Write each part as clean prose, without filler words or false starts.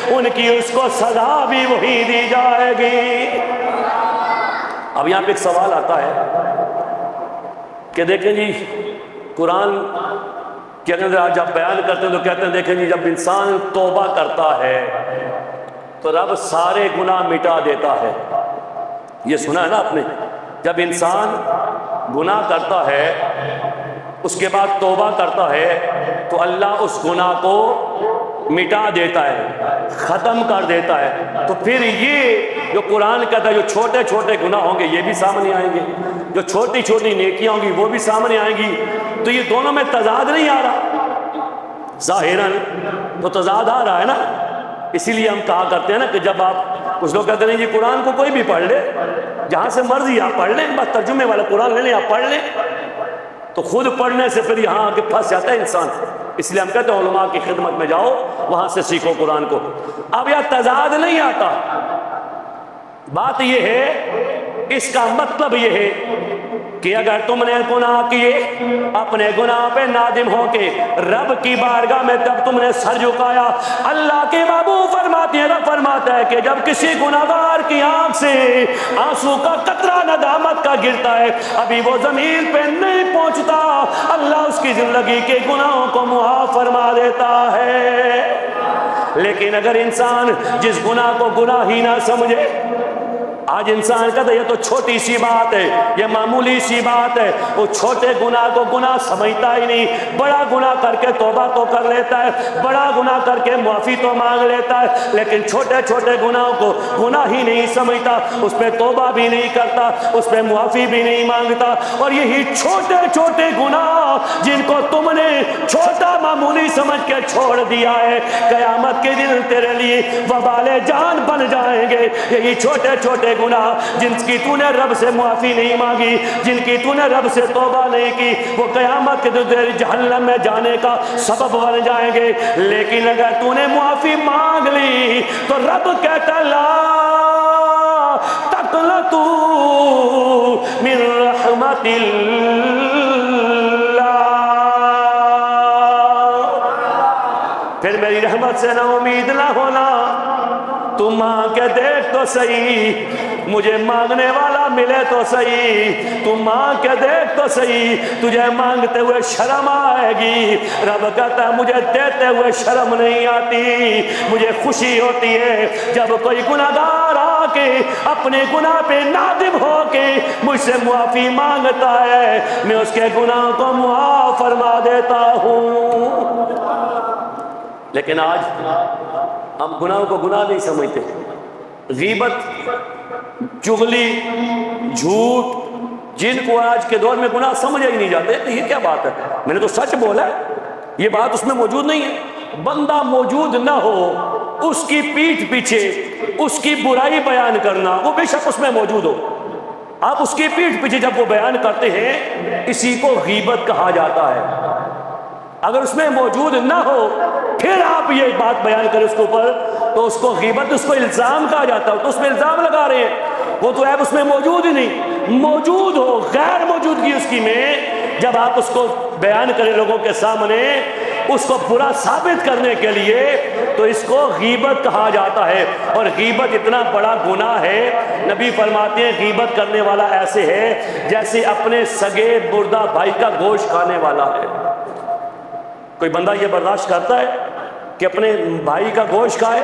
ان کی اس کو سزا بھی وہی دی جائے گی۔ اب یہاں پہ ایک سوال آتا ہے کہ دیکھیں جی قرآن کے اندر جب بیان کرتے ہیں تو کہتے ہیں دیکھیں جی جب انسان توبہ کرتا ہے تو رب سارے گناہ مٹا دیتا ہے۔ یہ سنا ہے نا آپ نے، جب انسان گناہ کرتا ہے اس کے بعد توبہ کرتا ہے تو اللہ اس گناہ کو مٹا دیتا ہے، ختم کر دیتا ہے۔ تو پھر یہ جو قرآن کہتا ہے جو چھوٹے چھوٹے گناہ ہوں گے یہ بھی سامنے آئیں گے، جو چھوٹی چھوٹی نیکیاں ہوں گی وہ بھی سامنے آئیں گی، تو یہ دونوں میں تضاد نہیں آ رہا؟ ظاہراً تو تضاد آ رہا ہے نا۔ اسی لیے ہم کہا کرتے ہیں نا کہ جب آپ کچھ لوگ کہتے ہیں جی قرآن کو کوئی بھی پڑھ لے، جہاں سے مرضی آپ پڑھ لیں، بس ترجمے والا قرآن لے لیں آپ پڑھ لیں، تو خود پڑھنے سے پھر یہاں آ کے پھنس جاتا ہے انسان۔ اس لیے ہم کہتے ہیں علماء کی خدمت میں جاؤ، وہاں سے سیکھو قرآن کو۔ اب یہ تضاد نہیں آتا، بات یہ ہے، اس کا مطلب یہ ہے کہ اگر تم نے گناہ کیے، اپنے گناہ پہ نادم ہو کے رب کی بارگاہ میں جب تم نے سر جھکایا، اللہ کے محبوب فرماتے ہیں، رب فرماتا ہے کہ جب کسی گناہگار کی آنکھ سے آنسو کا قطرہ ندامت کا گرتا ہے، ابھی وہ زمین پہ نہیں پہنچتا، اللہ اس کی زندگی کے گناہوں کو معاف فرما دیتا ہے۔ لیکن اگر انسان جس گناہ کو گناہ ہی نہ سمجھے، آج انسان کہتا ہے یہ تو چھوٹی سی بات ہے، یہ معمولی سی بات ہے، وہ چھوٹے گناہ کو گناہ سمجھتا ہی نہیں، بڑا گناہ کر کے توبہ تو کر لیتا ہے، بڑا گناہ کر کے معافی تو مانگ لیتا ہے، لیکن چھوٹے چھوٹے گناہوں کو گناہ ہی نہیں سمجھتا، اس پہ توبہ بھی نہیں کرتا، اس پہ معافی بھی نہیں مانگتا۔ اور یہی چھوٹے چھوٹے گناہ جن کو تم نے چھوٹا معمولی سمجھ کے چھوڑ دیا ہے، قیامت کے دن تیرے لیے وبال جان بن جائیں گے۔ یہی چھوٹے چھوٹے گناہ جن کی تو نے رب سے معافی نہیں مانگی، جن کی تو نے رب سے توبہ نہیں کی، وہ قیامت کے دن جہنم میں جانے کا سبب بن جائیں گے۔ لیکن اگر تو نے معافی مانگ لی تو رب کہتا لا تقنطوا من رحمت اللہ، پھر میری رحمت سے نا امید نہ ہونا، تم مانگ کے دیکھ تو صحیح، مجھے مانگنے والا ملے تو صحیح، تم مانگ کے دیکھ تو صحیح، تجھے مانگتے ہوئے شرم آئے گی۔ رب کہتا ہے مجھے دیتے ہوئے شرم نہیں آتی، مجھے خوشی ہوتی ہے جب کوئی گناہگار آ کے اپنے گناہ پہ نادم ہو کے مجھ سے معافی مانگتا ہے، میں اس کے گناہ کو معاف فرما دیتا ہوں۔ لیکن آج ہم گناہوں کو گناہ نہیں سمجھتے، غیبت، چغلی، جھوٹ، جن کو آج کے دور میں گناہ سمجھے ہی نہیں جاتے، یہ کیا بات ہے، میں نے تو سچ بولا ہے، یہ بات اس میں موجود نہیں ہے۔ بندہ موجود نہ ہو، اس کی پیٹھ پیچھے اس کی برائی بیان کرنا، وہ بے شک اس میں موجود ہو، آپ اس کی پیٹھ پیچھے جب وہ بیان کرتے ہیں، اسی کو غیبت کہا جاتا ہے۔ اگر اس میں موجود نہ ہو پھر آپ یہ بات بیان کریں اس کے اوپر، تو اس کو غیبت، اس کو الزام کہا جاتا ہے، تو اس میں الزام لگا رہے ہیں، وہ تو عیب اس میں موجود ہی نہیں۔ موجود ہو، غیر موجودگی اس کی میں جب آپ اس کو بیان کریں لوگوں کے سامنے، اس کو برا ثابت کرنے کے لیے، تو اس کو غیبت کہا جاتا ہے۔ اور غیبت اتنا بڑا گناہ ہے، نبی فرماتے ہیں غیبت کرنے والا ایسے ہے جیسے اپنے سگے مردہ بھائی کا گوشت کھانے والا ہے۔ کوئی بندہ یہ برداشت کرتا ہے کہ اپنے بھائی کا گوشت کھائے؟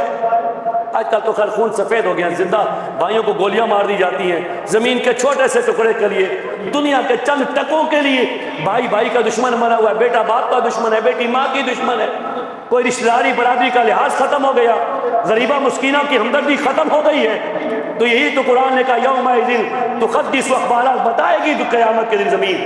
آج کل تو خیر خون سفید ہو گیا، زندہ بھائیوں کو گولیاں مار دی جاتی ہیں، زمین کے چھوٹے سے ٹکڑے کے لیے، دنیا کے چند ٹکوں کے لیے بھائی بھائی کا دشمن بنا ہوا ہے، بیٹا باپ کا دشمن ہے، بیٹی ماں کی دشمن ہے، کوئی رشتہ داری برادری کا لحاظ ختم ہو گیا، غریبہ مسکینہ کی ہمدردی ختم ہو گئی ہے۔ تو یہی تو قرآن نے کہا یومئذ تحدث اخبارات، بتائے گی تو قیامت کے دن زمین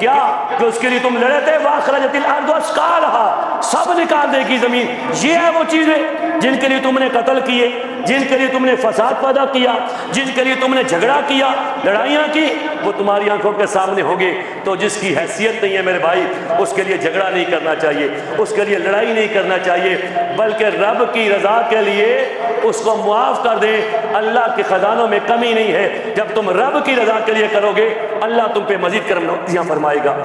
کیا جو اس کے لیے تم لڑے تھے، واخرجت الارض اثقالها، سب نکال دے گی زمین۔ یہ ہے وہ چیزیں جن کے لیے تم نے قتل کیے، جن کے لیے تم نے فساد پیدا کیا، جن کے لیے تم نے جھگڑا کیا، لڑائیاں کی، وہ تمہاری آنکھوں کے سامنے ہوگے۔ تو جس کی حیثیت نہیں ہے میرے بھائی، اس کے لیے جھگڑا نہیں کرنا چاہیے، اس کے لیے لڑائی نہیں کرنا چاہیے، بلکہ رب کی رضا کے لیے اس کو معاف کر دیں۔ اللہ کے خزانوں میں کمی نہیں ہے، جب تم رب کی رضا کے لیے کرو گے اللہ تم پہ مزید کرم نوازیاں فرمائے گا۔